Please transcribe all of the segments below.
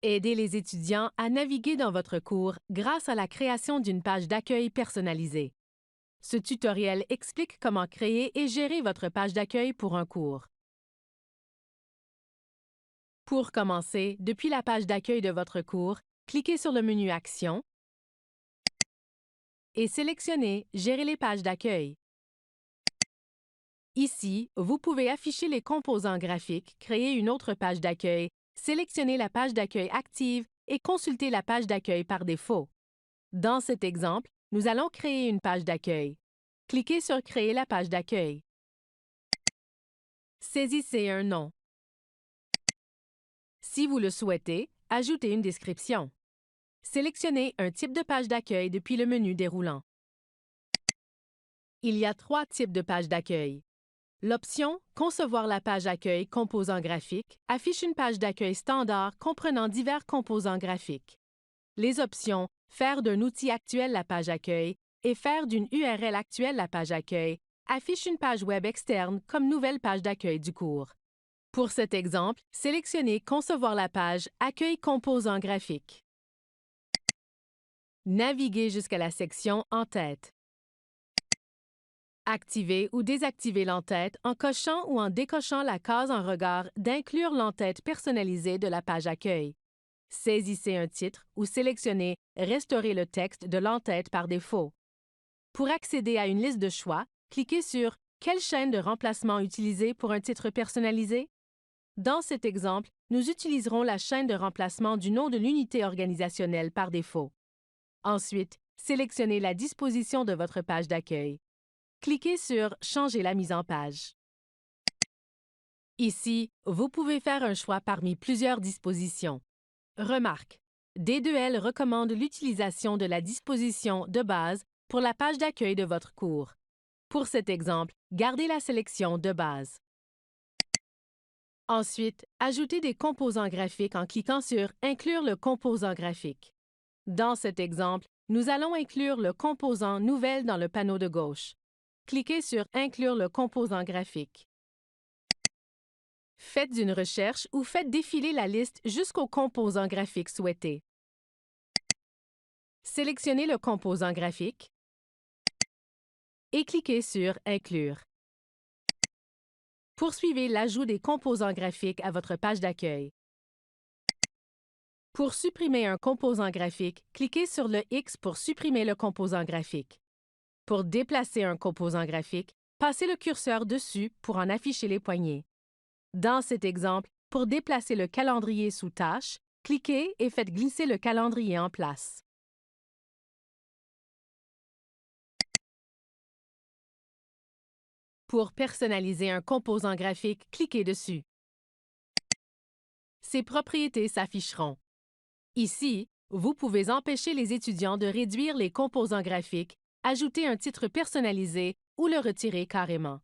Aidez les étudiants à naviguer dans votre cours grâce à la création d'une page d'accueil personnalisée. Ce tutoriel explique comment créer et gérer votre page d'accueil pour un cours. Pour commencer, depuis la page d'accueil de votre cours, cliquez sur le menu Actions et sélectionnez Gérer les pages d'accueil. Ici, vous pouvez afficher les composants graphiques, créer une autre page d'accueil, sélectionner la page d'accueil active et consulter la page d'accueil par défaut. Dans cet exemple, nous allons créer une page d'accueil. Cliquez sur Créer la page d'accueil. Saisissez un nom. Si vous le souhaitez, ajoutez une description. Sélectionnez un type de page d'accueil depuis le menu déroulant. Il y a 3 types de pages d'accueil. L'option Concevoir la page accueil composant graphique affiche une page d'accueil standard comprenant divers composants graphiques. Les options Faire d'un outil actuel la page accueil et Faire d'une URL actuelle la page accueil affichent une page web externe comme nouvelle page d'accueil du cours. Pour cet exemple, sélectionnez Concevoir la page Accueil composant graphique. Naviguez jusqu'à la section En-tête. Activez ou désactivez l'en-tête en cochant ou en décochant la case en regard d'inclure l'en-tête personnalisée de la page accueil. Saisissez un titre ou sélectionnez Restaurer le texte de l'en-tête par défaut. Pour accéder à une liste de choix, cliquez sur Quelle chaîne de remplacement utiliser pour un titre personnalisé? Dans cet exemple, nous utiliserons la chaîne de remplacement du nom de l'unité organisationnelle par défaut. Ensuite, sélectionnez la disposition de votre page d'accueil. Cliquez sur Changer la mise en page. Ici, vous pouvez faire un choix parmi plusieurs dispositions. Remarque, D2L recommande l'utilisation de la disposition de base pour la page d'accueil de votre cours. Pour cet exemple, gardez la sélection de base. Ensuite, ajoutez des composants graphiques en cliquant sur Inclure le composant graphique. Dans cet exemple, nous allons inclure le composant Nouvelle dans le panneau de gauche. Cliquez sur Inclure le composant graphique. Faites une recherche ou faites défiler la liste jusqu'au composant graphique souhaité. Sélectionnez le composant graphique et cliquez sur Inclure. Poursuivez l'ajout des composants graphiques à votre page d'accueil. Pour supprimer un composant graphique, cliquez sur le X pour supprimer le composant graphique. Pour déplacer un composant graphique, passez le curseur dessus pour en afficher les poignées. Dans cet exemple, pour déplacer le calendrier sous tâche, cliquez et faites glisser le calendrier en place. Pour personnaliser un composant graphique, cliquez dessus. Ses propriétés s'afficheront. Ici, vous pouvez empêcher les étudiants de réduire les composants graphiques, ajouter un titre personnalisé ou le retirer carrément.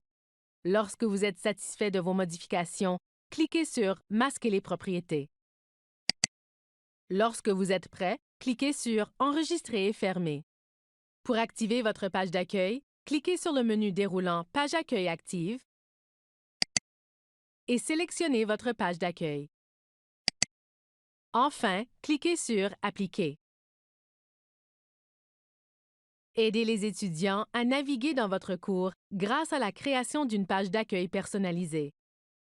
Lorsque vous êtes satisfait de vos modifications, cliquez sur Masquer les propriétés. Lorsque vous êtes prêt, cliquez sur Enregistrer et fermer. Pour activer votre page d'accueil, cliquez sur le menu déroulant Page accueil active et sélectionnez votre page d'accueil. Enfin, cliquez sur Appliquer. Aidez les étudiants à naviguer dans votre cours grâce à la création d'une page d'accueil personnalisée.